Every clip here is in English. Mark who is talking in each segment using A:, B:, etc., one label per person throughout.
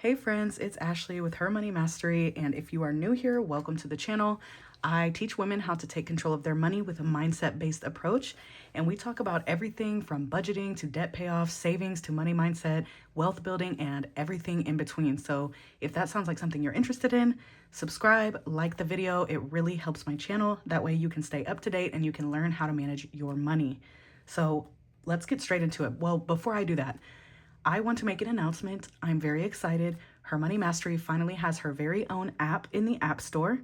A: Hey friends, it's Ashley with Her Money Mastery, and if you are new here, welcome to the channel. I teach women how to take control of their money with a mindset-based approach, and we talk about everything from budgeting to debt payoff, savings to money mindset, wealth building, and everything in between. So if that sounds like something you're interested in, subscribe, like the video. It really helps my channel. That way you can stay up to date and you can learn how to manage your money. So let's get straight into it. Well, before I do that, I want to make an announcement. I'm very excited. Her Money Mastery finally has her very own app in the App Store.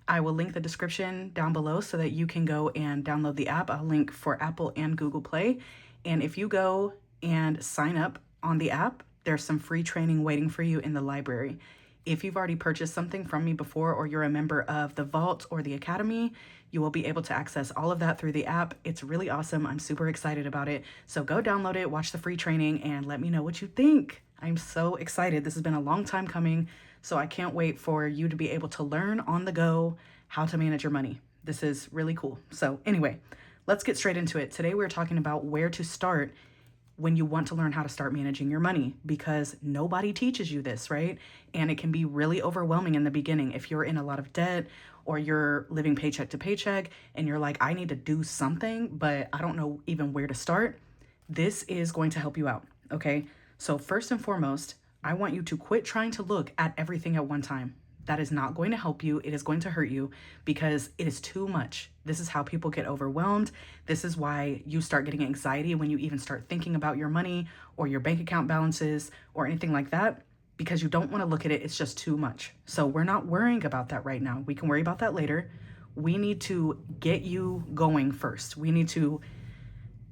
A: I will link the description down below so that you can go and download the app. I'll link for Apple and Google Play. And if you go and sign up on the app, there's some free training waiting for you in the library. If you've already purchased something from me before, or you're a member of the Vault or the Academy, you will be able to access all of that through the app. It's really awesome. I'm super excited about it. So go download it, watch the free training, and let me know what you think. I'm so excited. This has been a long time coming, so I can't wait for you to be able to learn on the go how to manage your money. This is really cool. So anyway, let's get straight into it. Today we're talking about where to start when you want to learn how to start managing your money, because nobody teaches you this, right? And it can be really overwhelming in the beginning if you're in a lot of debt or you're living paycheck to paycheck and you're like, I need to do something, but I don't know even where to start. This is going to help you out, okay? So first and foremost, I want you to quit trying to look at everything at one time. That is not going to help you. It is going to hurt you because it is too much. This is how people get overwhelmed. This is why you start getting anxiety when you even start thinking about your money or your bank account balances or anything like that, because you don't want to look at it. It's just too much. So we're not worrying about that right now. We can worry about that later. We need to get you going first. We need to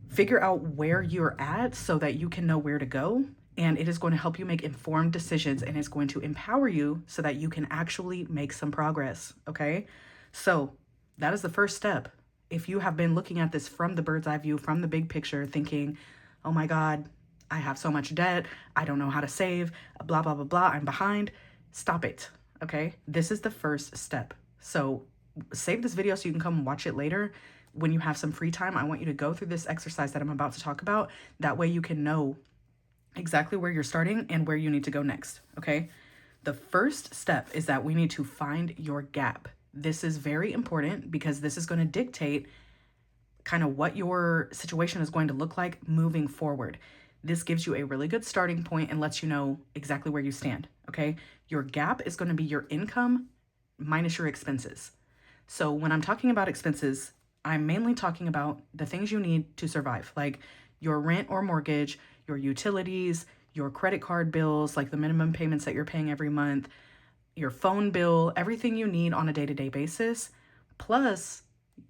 A: figure out where you're at so that you can know where to go. And it is going to help you make informed decisions, and it's going to empower you so that you can actually make some progress, okay? So that is the first step. If you have been looking at this from the bird's eye view, from the big picture, thinking, oh my God, I have so much debt, I don't know how to save, blah, blah, blah, blah, I'm behind, stop it, okay? This is the first step. So save this video so you can come watch it later. When you have some free time, I want you to go through this exercise that I'm about to talk about. That way you can know exactly where you're starting and where you need to go next, okay? The first step is that we need to find your gap. This is very important because this is going to dictate kind of what your situation is going to look like moving forward. This gives you a really good starting point and lets you know exactly where you stand, okay? Your gap is going to be your income minus your expenses. So when I'm talking about expenses, I'm mainly talking about the things you need to survive, like your rent or mortgage, your utilities, your credit card bills, like the minimum payments that you're paying every month, your phone bill, everything you need on a day-to-day basis, plus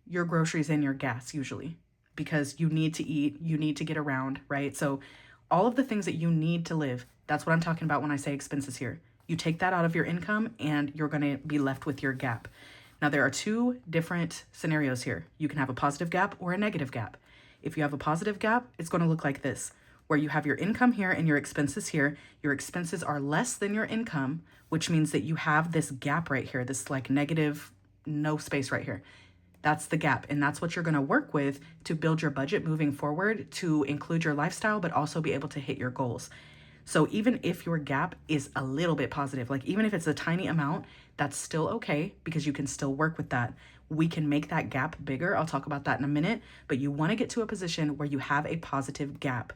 A: your groceries and your gas usually, because you need to eat, you need to get around, right? So all of the things that you need to live, that's what I'm talking about when I say expenses here. You take that out of your income and you're going to be left with your gap. Now, there are two different scenarios here. You can have a positive gap or a negative gap. If you have a positive gap, it's going to look like this, where you have your income here and your expenses here. Your expenses are less than your income, which means that you have this gap right here, this like negative, no space right here. That's the gap. And that's what you're going to work with to build your budget moving forward, to include your lifestyle, but also be able to hit your goals. So even if your gap is a little bit positive, like even if it's a tiny amount, that's still okay because you can still work with that. We can make that gap bigger. I'll talk about that in a minute, but you want to get to a position where you have a positive gap.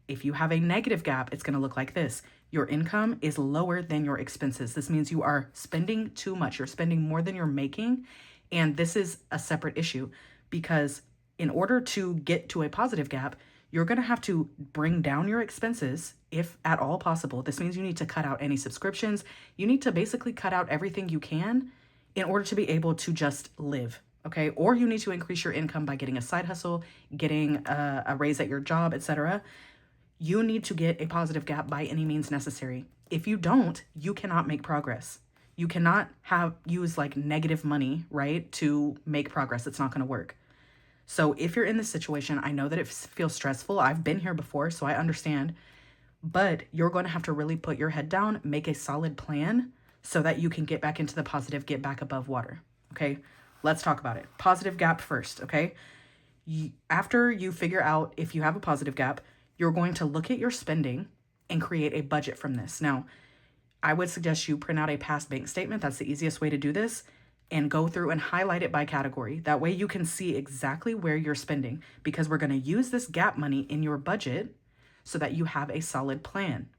A: If you have a negative gap, it's going to look like this. Your income is lower than your expenses. This means you are spending too much. You're spending more than you're making. And this is a separate issue because in order to get to a positive gap, you're going to have to bring down your expenses if at all possible. This means you need to cut out any subscriptions. You need to basically cut out everything you can in order to be able to just live, okay? Or you need to increase your income by getting a side hustle, getting a raise at your job, etc. You need to get a positive gap by any means necessary. If you don't, you cannot make progress. You cannot use like negative money, right, to make progress. It's not going to work. So if you're in this situation, I know that it feels stressful. I've been here before, so I understand. But you're going to have to really put your head down, make a solid plan so that you can get back into the positive, get back above water, okay? Let's talk about it. Positive gap first, okay? After you figure out if you have a positive gap, you're going to look at your spending and create a budget from this. Now, I would suggest you print out a past bank statement. That's the easiest way to do this, and go through and highlight it by category. That way you can see exactly where you're spending, because we're going to use this gap money in your budget so that you have a solid plan.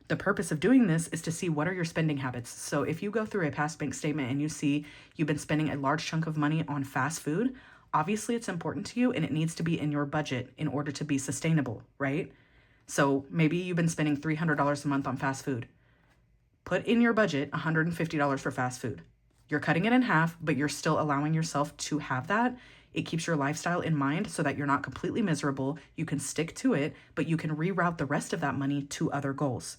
A: The purpose of doing this is to see what are your spending habits. So if you go through a past bank statement and you see you've been spending a large chunk of money on fast food, obviously it's important to you and it needs to be in your budget in order to be sustainable, right? So maybe you've been spending $300 a month on fast food. Put in your budget $150 for fast food. You're cutting it in half, but you're still allowing yourself to have that. It keeps your lifestyle in mind so that you're not completely miserable. You can stick to it, but you can reroute the rest of that money to other goals.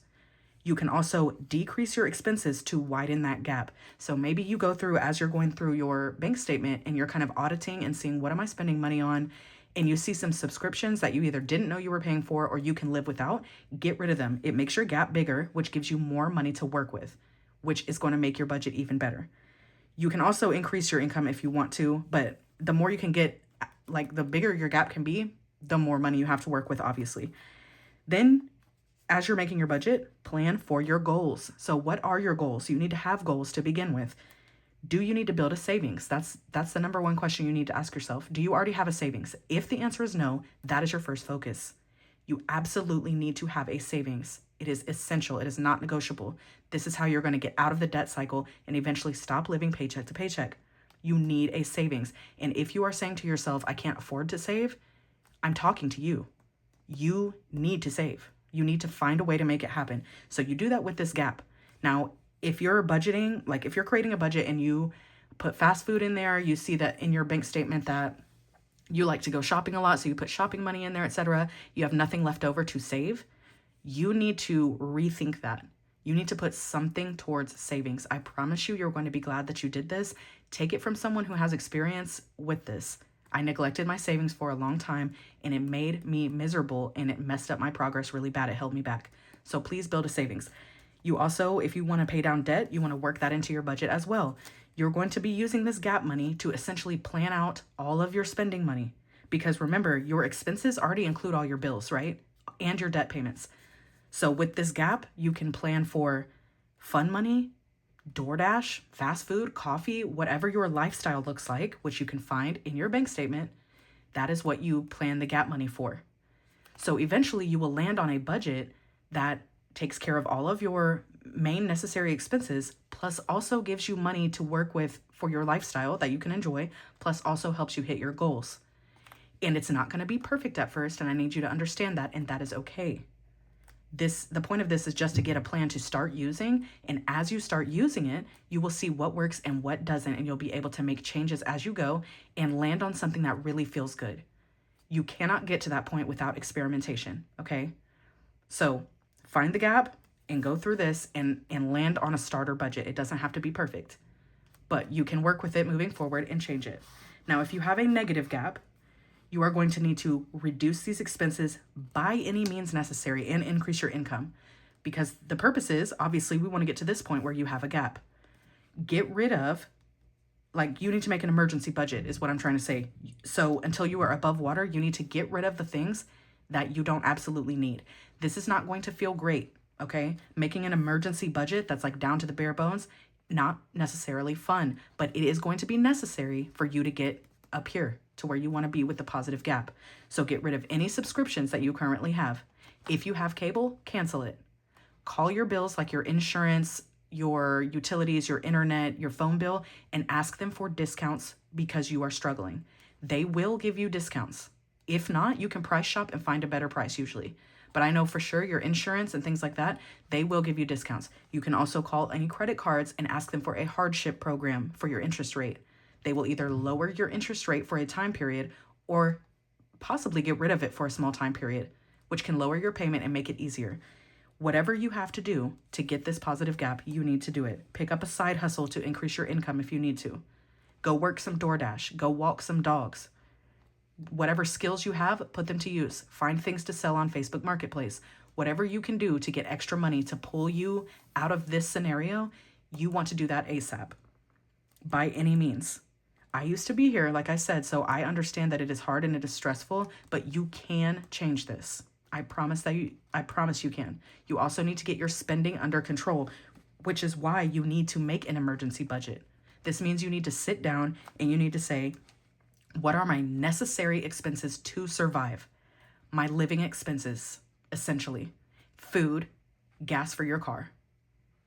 A: You can also decrease your expenses to widen that gap. So maybe you go through, as you're going through your bank statement and you're kind of auditing and seeing, what am I spending money on? And you see some subscriptions that you either didn't know you were paying for or you can live without, get rid of them. It makes your gap bigger, which gives you more money to work with, which is going to make your budget even better. You can also increase your income if you want to, but the more you can get, like the bigger your gap can be, the more money you have to work with, obviously. Then, as you're making your budget, plan for your goals. So what are your goals? You need to have goals to begin with. Do you need to build a savings? That's the number one question you need to ask yourself. Do you already have a savings? If the answer is no, that is your first focus. You absolutely need to have a savings. It is essential. It is not negotiable. This is how you're going to get out of the debt cycle and eventually stop living paycheck to paycheck. You need a savings. And if you are saying to yourself, I can't afford to save, I'm talking to you. You need to save. You need to find a way to make it happen. So you do that with this gap. Now, if you're budgeting, like if you're creating a budget and you put fast food in there, you see that in your bank statement that you like to go shopping a lot, so you put shopping money in there, etc. You have nothing left over to save. You need to rethink that. You need to put something towards savings. I promise you, you're going to be glad that you did this. Take it from someone who has experience with this. I neglected my savings for a long time and it made me miserable and it messed up my progress really bad. It held me back. So please build a savings. You also, if you want to pay down debt, you want to work that into your budget as well. You're going to be using this gap money to essentially plan out all of your spending money. Because remember, your expenses already include all your bills, right? And your debt payments. So with this gap, you can plan for fun money, DoorDash, fast food, coffee, whatever your lifestyle looks like, which you can find in your bank statement. That is what you plan the gap money for. So eventually you will land on a budget that takes care of all of your main necessary expenses, plus also gives you money to work with for your lifestyle that you can enjoy, plus also helps you hit your goals. And it's not going to be perfect at first, and I need you to understand that, and that is okay. The point of this is just to get a plan to start using, and as you start using it, you will see what works and what doesn't, and you'll be able to make changes as you go and land on something that really feels good. You cannot get to that point without experimentation, okay? So find the gap and go through this and land on a starter budget. It doesn't have to be perfect, but you can work with it moving forward and change it. Now, if you have a negative gap, you are going to need to reduce these expenses by any means necessary and increase your income, because the purpose is, obviously, we want to get to this point where you have a gap. Get rid of, like, you need to make an emergency budget is what I'm trying to say. So until you are above water, you need to get rid of the things that you don't absolutely need. This is not going to feel great, okay? Making an emergency budget that's like down to the bare bones, not necessarily fun, but it is going to be necessary for you to get up here to where you want to be with the positive gap. So get rid of any subscriptions that you currently have. If you have cable, cancel it. Call your bills, like your insurance, your utilities, your internet, your phone bill, and ask them for discounts because you are struggling. They will give you discounts. If not, you can price shop and find a better price usually. But I know for sure your insurance and things like that, they will give you discounts. You can also call any credit cards and ask them for a hardship program for your interest rate. They will either lower your interest rate for a time period or possibly get rid of it for a small time period, which can lower your payment and make it easier. Whatever you have to do to get this positive gap, you need to do it. Pick up a side hustle to increase your income if you need to. Go work some DoorDash. Go walk some dogs. Whatever skills you have, put them to use. Find things to sell on Facebook Marketplace. Whatever you can do to get extra money to pull you out of this scenario, you want to do that ASAP. By any means. I used to be here, like I said, so I understand that it is hard and it is stressful, but you can change this. I promise you can. You also need to get your spending under control. which is why you need to make an emergency budget. This means you need to sit down and you need to say, what are my necessary expenses to survive? My living expenses, essentially. Food, gas for your car.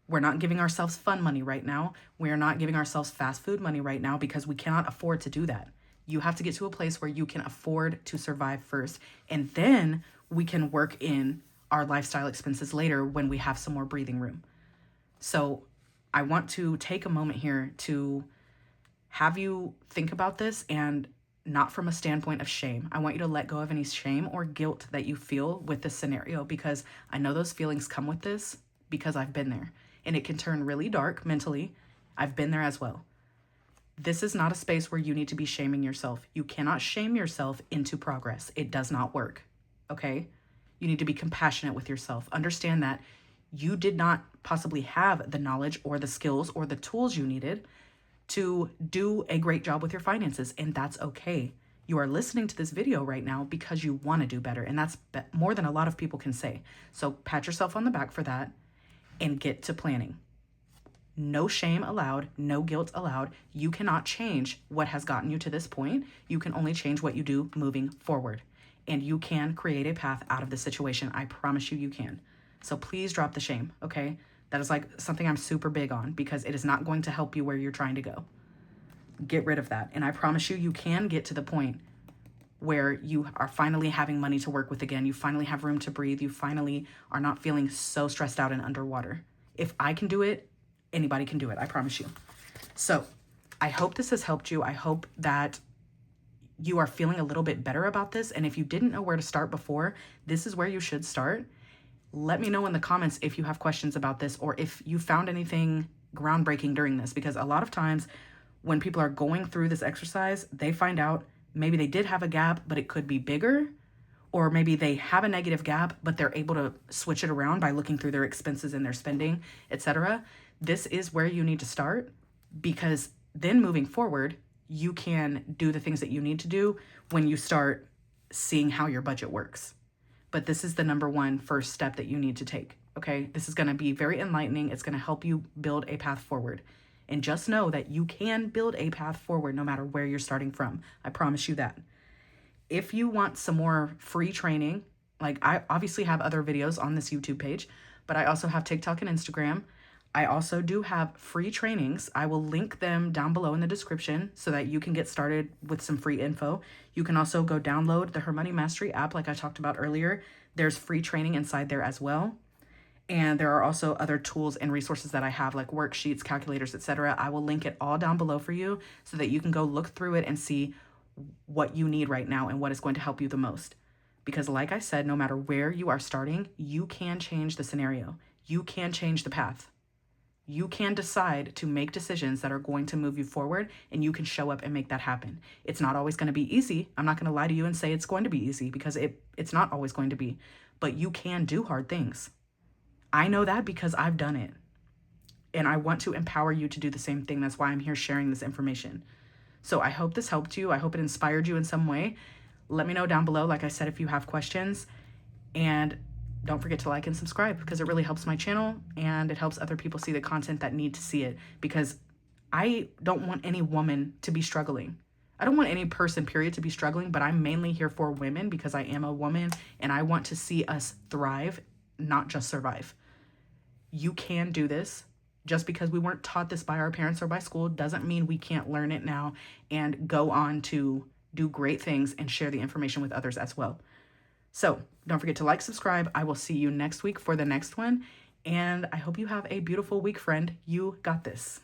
A: We're not giving ourselves fun money right now. We are not giving ourselves fast food money right now because we cannot afford to do that. You have to get to a place where you can afford to survive first, and then we can work in our lifestyle expenses later when we have some more breathing room. So I want to take a moment here to have you think about this, and not from a standpoint of shame. I want you to let go of any shame or guilt that you feel with this scenario, because I know those feelings come with this because I've been there, and it can turn really dark mentally. I've been there as well. This is not a space where you need to be shaming yourself. You cannot shame yourself into progress. It does not work, okay? You need to be compassionate with yourself. Understand that you did not possibly have the knowledge or the skills or the tools you needed to do a great job with your finances, and that's okay. You are listening to this video right now because you want to do better, and that's more than a lot of people can say. So pat yourself on the back for that and get to planning. No shame allowed, no guilt allowed. You cannot change what has gotten you to this point. You can only change what you do moving forward, and you can create a path out of the situation. I promise you, you can. So please drop the shame, okay? That is like something I'm super big on, because it is not going to help you where you're trying to go. Get rid of that. And I promise you, you can get to the point where you are finally having money to work with again. You finally have room to breathe. You finally are not feeling so stressed out and underwater. If I can do it, anybody can do it. I promise you. So I hope this has helped you. I hope that you are feeling a little bit better about this. And if you didn't know where to start before, this is where you should start. Let me know in the comments if you have questions about this, or if you found anything groundbreaking during this, because a lot of times when people are going through this exercise, they find out maybe they did have a gap, but it could be bigger, or maybe they have a negative gap, but they're able to switch it around by looking through their expenses and their spending, etc. This is where you need to start, because then moving forward, you can do the things that you need to do when you start seeing how your budget works. But this is the number one first step that you need to take, okay? This is going to be very enlightening. It's going to help you build a path forward. And just know that you can build a path forward no matter where you're starting from. I promise you that. If you want some more free training, like I obviously have other videos on this YouTube page, but I also have TikTok and Instagram. I also do have free trainings. I will link them down below in the description so that you can get started with some free info. You can also go download the Her Money Mastery app like I talked about earlier. There's free training inside there as well. And there are also other tools and resources that I have, like worksheets, calculators, etc. I will link it all down below for you so that you can go look through it and see what you need right now and what is going to help you the most. Because like I said, no matter where you are starting, you can change the scenario. You can change the path. You can decide to make decisions that are going to move you forward, and you can show up and make that happen. It's not always going to be easy. I'm not going to lie to you and say it's going to be easy, because it's not always going to be. But you can do hard things. I know that because I've done it. And I want to empower you to do the same thing. That's why I'm here sharing this information. So I hope this helped you. I hope it inspired you in some way. Let me know down below, like I said, if you have questions. And don't forget to like and subscribe, because it really helps my channel and it helps other people see the content that need to see it, because I don't want any woman to be struggling. I don't want any person, period, to be struggling, but I'm mainly here for women because I am a woman and I want to see us thrive, not just survive. You can do this. Just because we weren't taught this by our parents or by school doesn't mean we can't learn it now and go on to do great things and share the information with others as well. So don't forget to like, subscribe. I will see you next week for the next one. And I hope you have a beautiful week, friend. You got this.